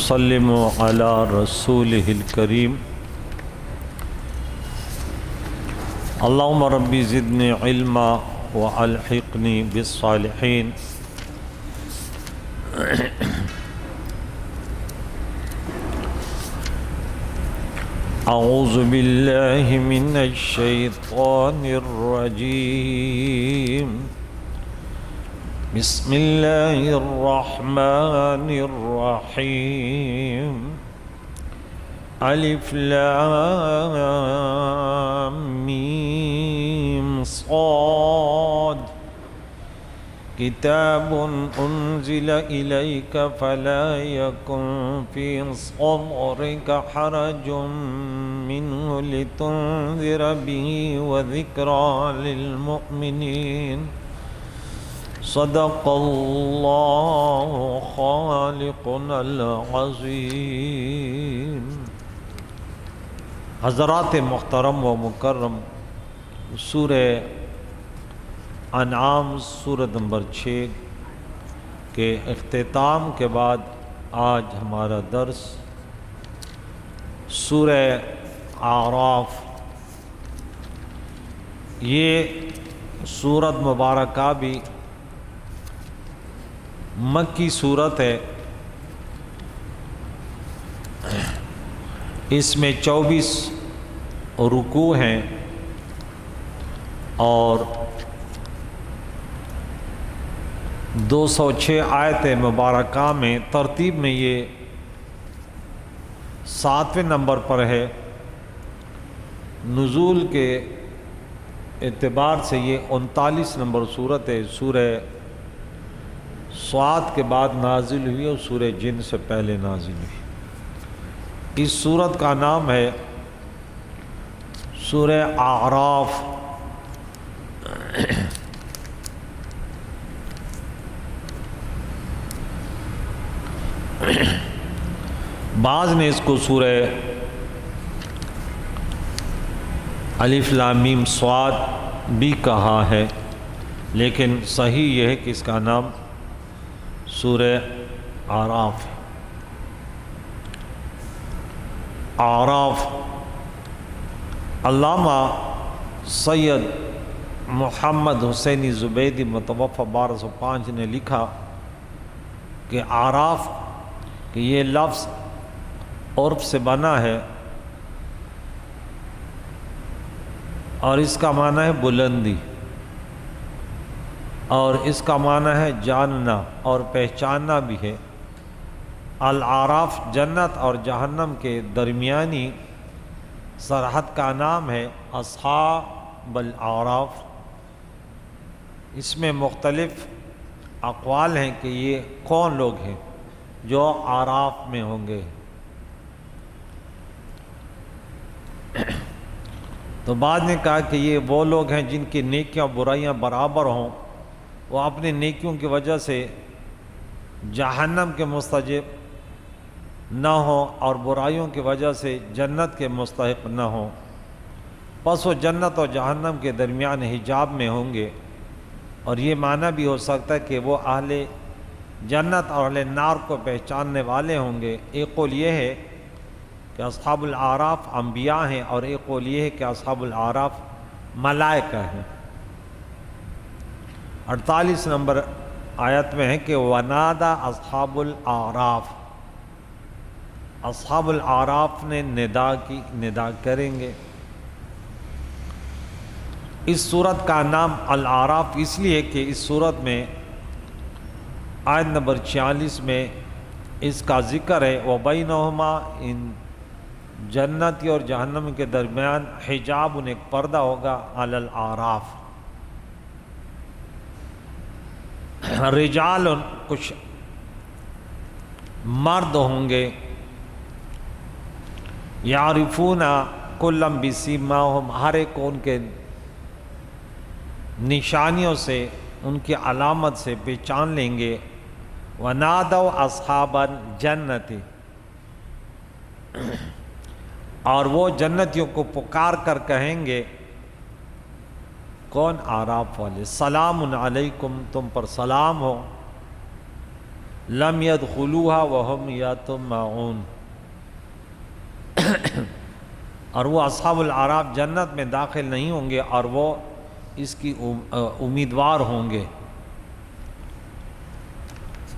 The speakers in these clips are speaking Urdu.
وسلموا على رسوله الكريم اللهم ربي زدني علما وألحقني بالصالحين أعوذ بالله من الشيطان الرجيم بسم الله الرحمن الرحيم ألف لام ميم صاد كتاب أنزل إليك فلا يكن في صدرك حرج منه لتنذر به وذكرى للمؤمنين صدق اللہ خالقنا العظیم۔ حضرات محترم و مکرم، سورہ انعام سورۃ نمبر 6 کے اختتام کے بعد آج ہمارا درس سورہ اعراف، یہ سورت مبارکہ بھی مکی صورت ہے۔ اس میں 24 رکوع ہیں اور 206 آیت مبارکہ میں ترتیب میں یہ 7ویں نمبر پر ہے۔ نزول کے اعتبار سے یہ 39 نمبر صورت ہے۔ سورہ صاد کے بعد نازل ہوئی اور سورہ جن سے پہلے نازل ہوئی۔ اس سورت کا نام ہے سورہ اعراف۔ بعض نے اس کو سورہ الف لام میم صاد بھی کہا ہے، لیکن صحیح یہ ہے کہ اس کا نام سورہ اعراف ہے۔ اعراف، علامہ سید محمد حسینی زبیدی متوفی 1205 نے لکھا کہ اعراف کہ یہ لفظ عرف سے بنا ہے اور اس کا معنی ہے بلندی، اور اس کا معنی ہے جاننا اور پہچاننا بھی ہے۔ الاعراف جنت اور جہنم کے درمیانی سرحد کا نام ہے، اصحاب الاعراف۔ اس میں مختلف اقوال ہیں کہ یہ کون لوگ ہیں جو اعراف میں ہوں گے۔ تو بعد نے کہا کہ یہ وہ لوگ ہیں جن کی نیکیاں برائیاں برابر ہوں، وہ اپنی نیکیوں کی وجہ سے جہنم کے مستحق نہ ہوں اور برائیوں کی وجہ سے جنت کے مستحق نہ ہوں، پس وہ جنت اور جہنم کے درمیان حجاب میں ہوں گے۔ اور یہ معنی بھی ہو سکتا ہے کہ وہ اہل جنت اور اہل نار کو پہچاننے والے ہوں گے۔ ایک قول یہ ہے کہ اصحاب الاعراف انبیاء ہیں، اور ایک قول یہ ہے کہ اصحاب الاعراف ملائکہ ہیں۔ 48 نمبر آیت میں ہے کہ وَنَادَى أَصْحَابُ الْأَعْرَافِ، اصحاب الاعراف نے ندا کریں گے۔ اس سورت کا نام الاعراف اس لیے کہ اس سورت میں آیت نمبر 46 میں اس کا ذکر ہے، وَبَيْنَهُمَا، ان جنتی اور جہنم کے درمیان حجاب، ایک پردہ ہوگا، علی الاعراف، رجال، کچھ مرد ہوں گے، یعرفون کلا بسیماہم، ہر ایک کو ان کے نشانیوں سے، ان کی علامت سے پہچان لیں گے۔ وَنَادَوْا أَصْحَابَ الْجَنَّةِ، اور وہ جنتیوں کو پکار کر کہیں گے، کون؟ اعراف والے، سلام علیکم، تم پر سلام ہو، لم يدخلوها وهم يطمعون، اور وہ اصحاب الاعراف جنت میں داخل نہیں ہوں گے اور وہ اس کی امیدوار ہوں گے۔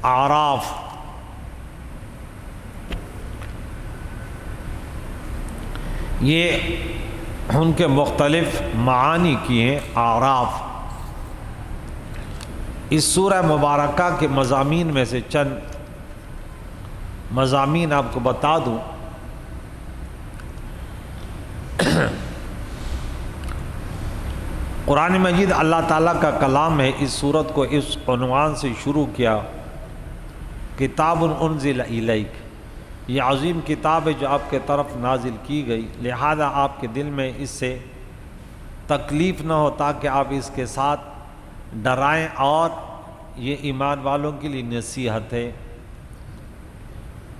اعراف یہ ان کے مختلف معانی کی ہیں۔ اعراف اس سورہ مبارکہ کے مضامین میں سے چند مضامین آپ کو بتا دوں۔ قرآن مجید اللہ تعالیٰ کا کلام ہے۔ اس سورت کو اس عنوان سے شروع کیا، کتاب انزل الیک، یہ عظیم کتاب ہے جو آپ کے طرف نازل کی گئی، لہذا آپ کے دل میں اس سے تکلیف نہ ہو تاکہ آپ اس کے ساتھ ڈرائیں، اور یہ ایمان والوں کے لیے نصیحت ہے۔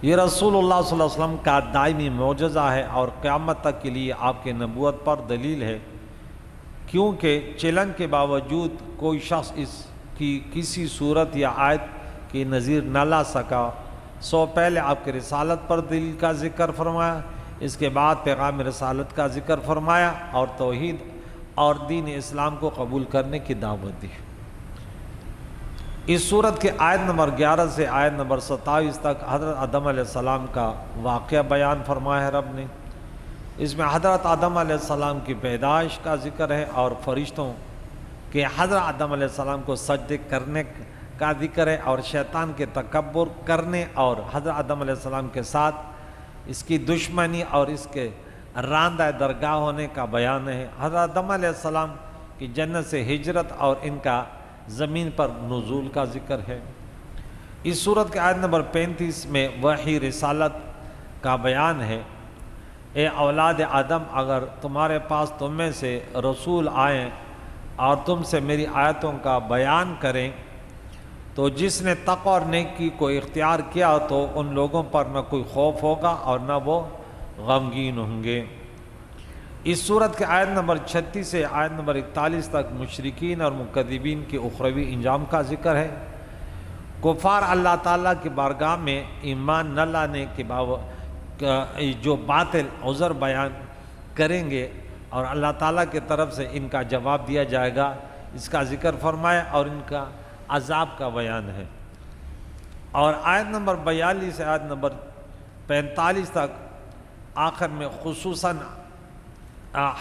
یہ رسول اللہ صلی اللہ علیہ وسلم کا دائمی معجزہ ہے اور قیامت تک کے لیے آپ کے نبوت پر دلیل ہے، کیونکہ چلن کے باوجود کوئی شخص اس کی کسی صورت یا آیت کی نظیر نہ لا سکا۔ سو پہلے آپ کے رسالت پر دلیل کا ذکر فرمایا، اس کے بعد پیغام رسالت کا ذکر فرمایا اور توحید اور دین اسلام کو قبول کرنے کی دعوت دی۔ اس صورت کے آیت نمبر 11 سے آیت نمبر 27 تک حضرت آدم علیہ السلام کا واقعہ بیان فرمایا ہے رب نے۔ اس میں حضرت آدم علیہ السلام کی پیدائش کا ذکر ہے اور فرشتوں کے حضرت آدم علیہ السلام کو سجدے کرنے کا ذکر ہے، اور شیطان کے تکبر کرنے اور حضرت آدم علیہ السلام کے ساتھ اس کی دشمنی اور اس کے راندہ درگاہ ہونے کا بیان ہے۔ حضرت آدم علیہ السلام کی جنت سے ہجرت اور ان کا زمین پر نزول کا ذکر ہے۔ اس صورت کے آیت نمبر 35 میں وحی رسالت کا بیان ہے۔ اے اولاد آدم، اگر تمہارے پاس تم میں سے رسول آئیں اور تم سے میری آیتوں کا بیان کریں تو جس نے تقوی اور نیکی کو اختیار کیا تو ان لوگوں پر نہ کوئی خوف ہوگا اور نہ وہ غمگین ہوں گے۔ اس صورت کے آیت نمبر 36 سے آیت نمبر 41 تک مشرکین اور مکذبین کے اخروی انجام کا ذکر ہے۔ کفار اللہ تعالیٰ کی بارگاہ میں ایمان نہ لانے کے باوجود جو باطل عذر بیان کریں گے اور اللہ تعالیٰ کی طرف سے ان کا جواب دیا جائے گا، اس کا ذکر فرمایا اور ان کا عذاب کا بیان ہے۔ اور آیت نمبر 42 سے آیت نمبر 45 تک آخر میں خصوصاً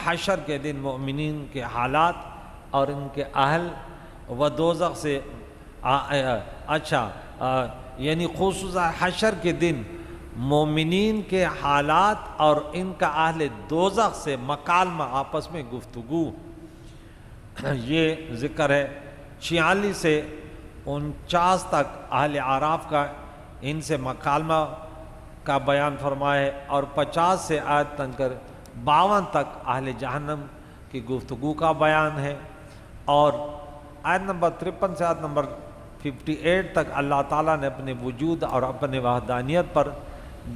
حشر کے دن مومنین کے حالات اور ان کے اہل و دوزخ سے یعنی خصوصاً حشر کے دن مومنین کے حالات اور ان کا اہل دوزخ سے مکالمہ، آپس میں گفتگو، یہ ذکر ہے۔ 46 سے 49 تک اہل اعراف کا ان سے مکالمہ کا بیان فرمایا ہے، اور 50 سے آیت تنکر 52 تک اہل جہنم کی گفتگو کا بیان ہے، اور آیت نمبر 53 سے آیت نمبر 58 تک اللہ تعالیٰ نے اپنے وجود اور اپنے وحدانیت پر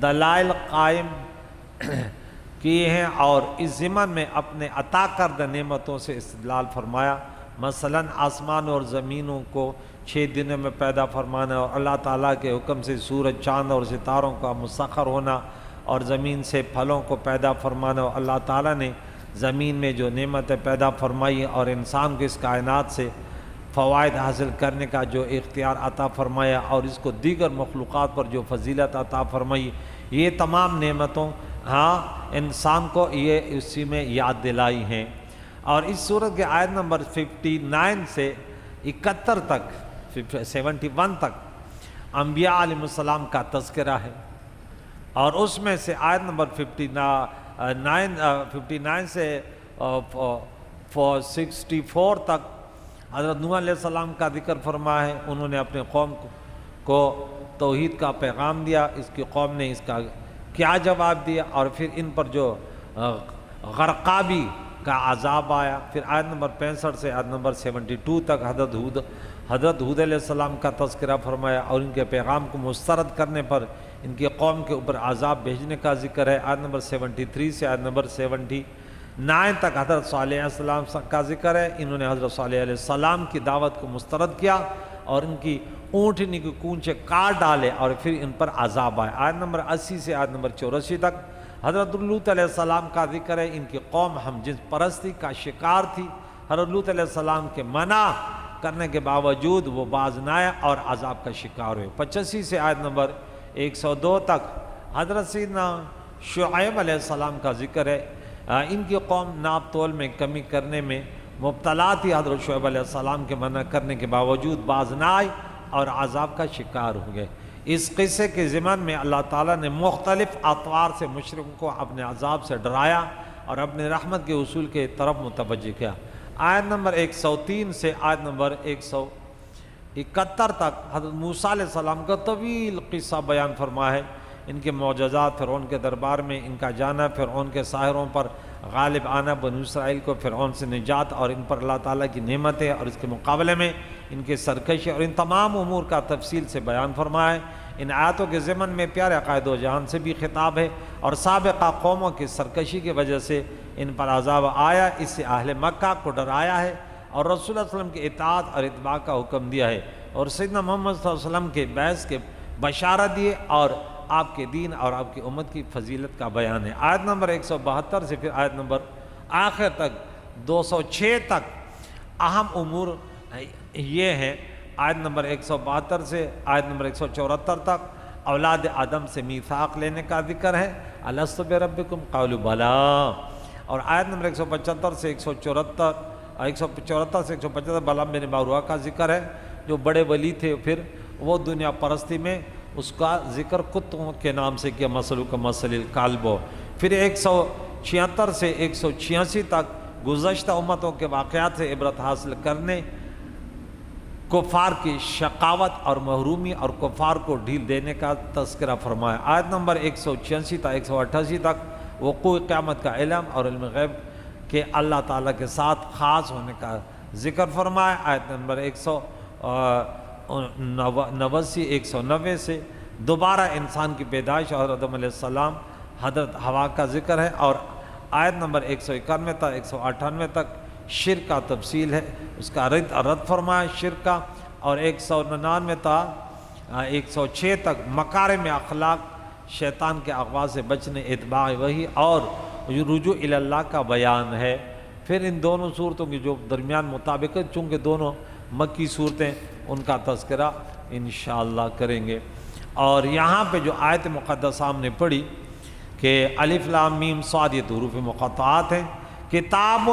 دلائل قائم کیے ہیں اور اس ضمن میں اپنے عطا کردہ نعمتوں سے استدلال فرمایا، مثلاً آسمان اور زمینوں کو 6 دنوں میں پیدا فرمانا اور اللہ تعالیٰ کے حکم سے سورج، چاند اور ستاروں کا مسخر ہونا اور زمین سے پھلوں کو پیدا فرمانا، اور اللہ تعالیٰ نے زمین میں جو نعمتیں پیدا فرمائی اور انسان کو اس کائنات سے فوائد حاصل کرنے کا جو اختیار عطا فرمایا اور اس کو دیگر مخلوقات پر جو فضیلت عطا فرمائی، یہ تمام نعمتوں انسان کو یہ اسی میں یاد دلائی ہیں۔ اور اس سورت کے آیت نمبر 59 سے 71 تک 71 تک انبیاء علیہ السلام کا تذکرہ ہے، اور اس میں سے آیت نمبر 59 سے 64 تک حضرت نوح علیہ السلام کا ذکر فرمایا ہے۔ انہوں نے اپنے قوم کو توحید کا پیغام دیا، اس کی قوم نے اس کا کیا جواب دیا، اور پھر ان پر جو غرقابی کا عذاب آیا۔ پھر آیت نمبر 65 سے آیت نمبر 72 تک حضرت ہود علیہ السلام کا تذکرہ فرمایا اور ان کے پیغام کو مسترد کرنے پر ان کی قوم کے اوپر عذاب بھیجنے کا ذکر ہے۔ آیت نمبر 73 سے آیت نمبر 79 تک حضرت صالح علیہ السلام کا ذکر ہے۔ انہوں نے حضرت صالح علیہ السلام کی دعوت کو مسترد کیا اور ان کی اونٹنی کی کونچے کاٹ ڈالے اور پھر ان پر عذاب آئے۔ آیت نمبر 80 سے آیت نمبر 84 تک حضرت لوط علیہ السلام کا ذکر ہے۔ ان کی قوم ہم جنس پرستی کا شکار تھی، حضرت لوط علیہ السلام کے منع کرنے کے باوجود وہ باز نہ آئے اور عذاب کا شکار ہوئے۔ 85 سے آیت نمبر 102 تک حضرت سیدنا شعیب علیہ السلام کا ذکر ہے۔ ان کی قوم ناپ تول میں کمی کرنے میں مبتلا تھی، حضرت شعیب علیہ السلام کے منع کرنے کے باوجود باز نہ آئی اور عذاب کا شکار ہو گئے۔ اس قصے کے ضمن میں اللہ تعالیٰ نے مختلف اطوار سے مشرکوں کو اپنے عذاب سے ڈرایا اور اپنے رحمت کے اصول کے طرف متوجہ کیا۔ آیت نمبر 103 سے آیت نمبر 171 تک حضرت موسیٰ علیہ السلام کا طویل قصہ بیان فرمایا ہے۔ ان کے معجزات، فرعون کے دربار میں ان کا جانا، فرعون کے ساحروں پر غالب آنا، بنو اسرائیل کو فرعون سے نجات اور ان پر اللہ تعالیٰ کی نعمتیں اور اس کے مقابلے میں ان کے سرکشی اور ان تمام امور کا تفصیل سے بیان فرمایا ہے۔ ان آیاتوں کے ضمن میں پیارے قائد و جہان سے بھی خطاب ہے اور سابقہ قوموں کی سرکشی کی وجہ سے ان پر عذاب آیا، اس سے اہل مکہ کو ڈرایا ہے اور رسول اللہ علیہ وسلم کی اطاعت اور اتباع کا حکم دیا ہے اور سیدنا محمد صلی اللہ علیہ وسلم کے بعث کے بشارت دیے اور آپ کے دین اور آپ کی امت کی فضیلت کا بیان ہے۔ آیت نمبر 172 سے پھر آیت نمبر آخر تک 206 تک اہم امور یہ ہیں۔ آیت نمبر 172 سے آیت نمبر 174 تک اولاد آدم سے میثاق لینے کا ذکر ہے، الست بربکم قالوا بلی، اور آیت نمبر 175 سے 174 سے 175 بلعام بن باورا کا ذکر ہے جو بڑے ولی تھے، پھر وہ دنیا پرستی میں اس کا ذکر کتوں کے نام سے کیا، مثلو کا مثل الکلب۔ پھر 176 سے 186 تک گزشتہ امتوں کے واقعات سے عبرت حاصل کرنے، کفار کی شقاوت اور محرومی اور کفار کو ڈھیل دینے کا تذکرہ فرمایا۔ آیت نمبر 186 تا 188 تک وقوع قیامت کا علم اور علم غیب کے اللہ تعالیٰ کے ساتھ خاص ہونے کا ذکر فرمایا۔ آیت نمبر 190 سے دوبارہ انسان کی پیدائش اور آدم علیہ السلام حضرت حوا کا ذکر ہے، اور آیت نمبر 191 تا 198 تک شرک کا تفصیل ہے، اس کا رد فرمایا شرک کا، اور 199 تا 106 تک مکارم اخلاق، شیطان کے اغوا سے بچنے، اتباع وحی اور رجوع الی اللہ کا بیان ہے۔ پھر ان دونوں صورتوں کی جو درمیان مطابقت، چونکہ دونوں مکی صورتیں، ان کا تذکرہ انشاءاللہ کریں گے۔ اور یہاں پہ جو آیت مقدسہ ہم نے پڑھی کہ الف لام میم صاد، یہ تو حروف مقطعات ہیں، کتاب،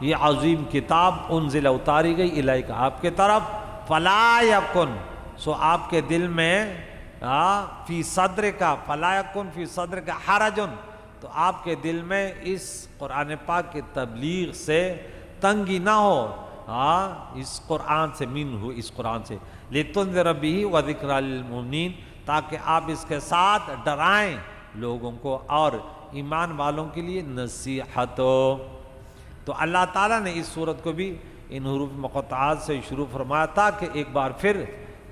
یہ عظیم کتاب، انزل اتاری گئی الیک آپ کے طرف، فلا یکن، سو آپ کے دل میں فی صدر کا، فلا یکن فی صدر کا حرجن، تو آپ کے دل میں اس قرآن پاک کی تبلیغ سے تنگی نہ ہو، اس قرآن سے، اس قرآن سے، لتنذر بہ وذکریٰ للمؤمنین، تاکہ آپ اس کے ساتھ ڈرائیں لوگوں کو اور ایمان والوں کے لیے نصیحت ہو۔ تو اللہ تعالیٰ نے اس صورت کو بھی ان حروف مقطعات سے شروع فرمایا تھا کہ ایک بار پھر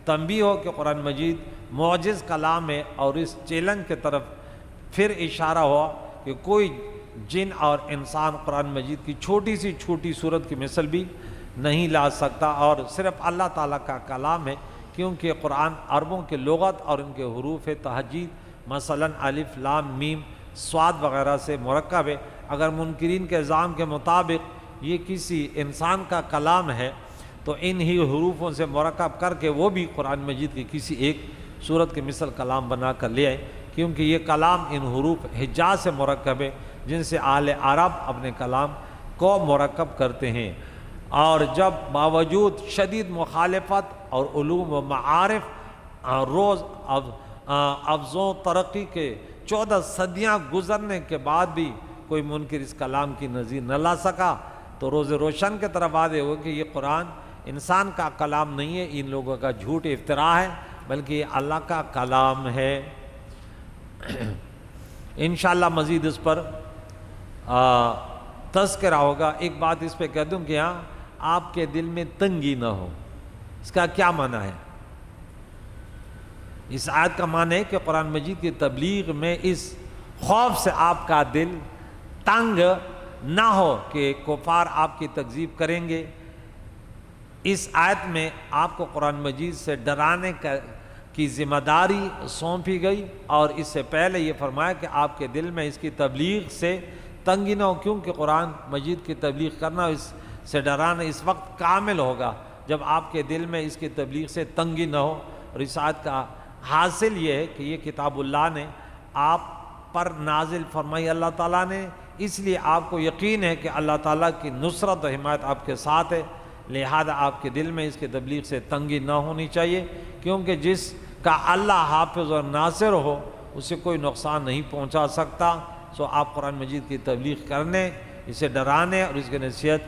تنبیہ ہو کہ قرآن مجید معجز کلام ہے، اور اس چیلنج کے طرف پھر اشارہ ہوا کہ کوئی جن اور انسان قرآن مجید کی چھوٹی سی چھوٹی صورت کی مثل بھی نہیں لا سکتا، اور صرف اللہ تعالیٰ کا کلام ہے، کیونکہ قرآن عربوں کے لغت اور ان کے حروف تہجید مثلا الف لام میم صاد وغیرہ سے مرکب ہے۔ اگر منکرین کے الزام کے مطابق یہ کسی انسان کا کلام ہے تو ان ہی حروفوں سے مرکب کر کے وہ بھی قرآن مجید کی کسی ایک صورت کی مثل کلام بنا کر لے آئے، کیونکہ یہ کلام ان حروف ہجا سے مرکب ہے جن سے اہل عرب اپنے کلام کو مرکب کرتے ہیں۔ اور جب باوجود شدید مخالفت اور علوم و معارف روز افزوں ترقی کے 14 صدیاں گزرنے کے بعد بھی کوئی منکر اس کلام کی نظیر نہ لا سکا، تو روز روشن کے طرف واضح ہو کہ یہ قرآن انسان کا کلام نہیں ہے، ان لوگوں کا جھوٹ افتراء ہے، بلکہ یہ اللہ کا کلام ہے۔ انشاءاللہ مزید اس پر تذکرہ ہوگا۔ ایک بات اس پہ کہہ دوں کہ ہاں آپ کے دل میں تنگی نہ ہو، اس کا کیا معنی ہے؟ اس آیت کا معنی ہے کہ قرآن مجید کی تبلیغ میں اس خوف سے آپ کا دل تنگ نہ ہو کہ کفار آپ کی تکذیب کریں گے، اس آیت میں آپ کو قرآن مجید سے ڈرانے کی ذمہ داری سونپی گئی، اور اس سے پہلے یہ فرمایا کہ آپ کے دل میں اس کی تبلیغ سے تنگی نہ ہو، کیونکہ قرآن مجید کی تبلیغ کرنا، اس سے ڈرانا اس وقت کامل ہوگا جب آپ کے دل میں اس کی تبلیغ سے تنگی نہ ہو۔ اور اس آیت کا حاصل یہ ہے کہ یہ کتاب اللہ نے آپ پر نازل فرمائی اللہ تعالیٰ نے، اس لیے آپ کو یقین ہے کہ اللہ تعالیٰ کی نصرت و حمایت آپ کے ساتھ ہے، لہذا آپ کے دل میں اس کی تبلیغ سے تنگی نہ ہونی چاہیے، کیونکہ جس کا اللہ حافظ اور ناصر ہو اسے کوئی نقصان نہیں پہنچا سکتا۔ سو آپ قرآن مجید کی تبلیغ کرنے، اسے ڈرانے اور اس کی نصیحت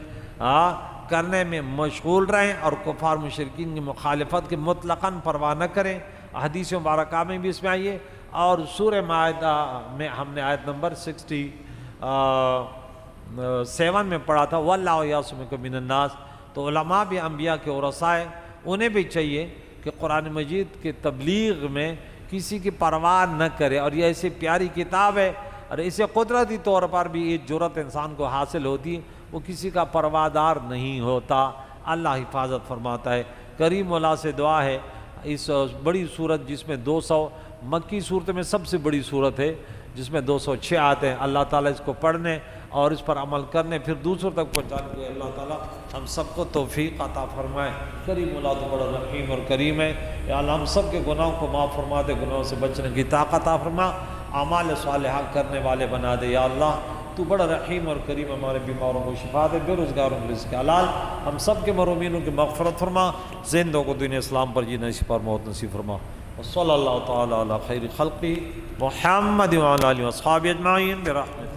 کرنے میں مشغول رہیں، اور کفار مشرکین کی مخالفت کی مطلقاً پرواہ نہ کریں۔ حدیث مبارکہ میں بھی اس میں آئیے، اور سورہ مائدہ میں ہم نے آیت نمبر 67 میں پڑھا تھا وَاللَّهُ يَعْصِمُكَ مِنَ النَّاسِ۔ تو علماء بھی انبیاء کے ورثاء ہیں، انہیں بھی چاہیے کہ قرآن مجید کے تبلیغ میں کسی کی پرواہ نہ کرے، اور یہ ایسی پیاری کتاب ہے، اور اسے قدرتی طور پر بھی یہ جرأت انسان کو حاصل ہوتی ہے، وہ کسی کا پروادار نہیں ہوتا، اللہ حفاظت فرماتا ہے۔ کریم اللہ سے دعا ہے اس بڑی صورت جس میں 200 مکی صورت میں سب سے بڑی صورت ہے، جس میں 206 آتے ہیں، اللہ تعالیٰ اس کو پڑھنے اور اس پر عمل کرنے پھر دوسروں تک پہنچانے کے اللہ تعالیٰ ہم سب کو توفیق عطا فرمائے۔ کریم اللہ تو بڑا رحیم اور کریم ہے، یا اللہ ہم سب کے گناہوں کو معاف فرما دے، گناہوں سے بچنے کی طاقت عطا فرما، اعمال صالحہ کرنے والے بنا دے۔ یا اللہ تو بڑا رحیم اور کریم، ہمارے بیماروں کو شفا دے، بے روزگاروں کو رزق حلال، ہم سب کے مرومینوں کی مغفرت فرما، زندوں کو دین اسلام پر جینا، اسی پر موت نصیب فرما۔ وصلی اللہ تعالی علی خیر خلقہ محمد وعلی آلہ واصحابہ اجمعین برحمتہ۔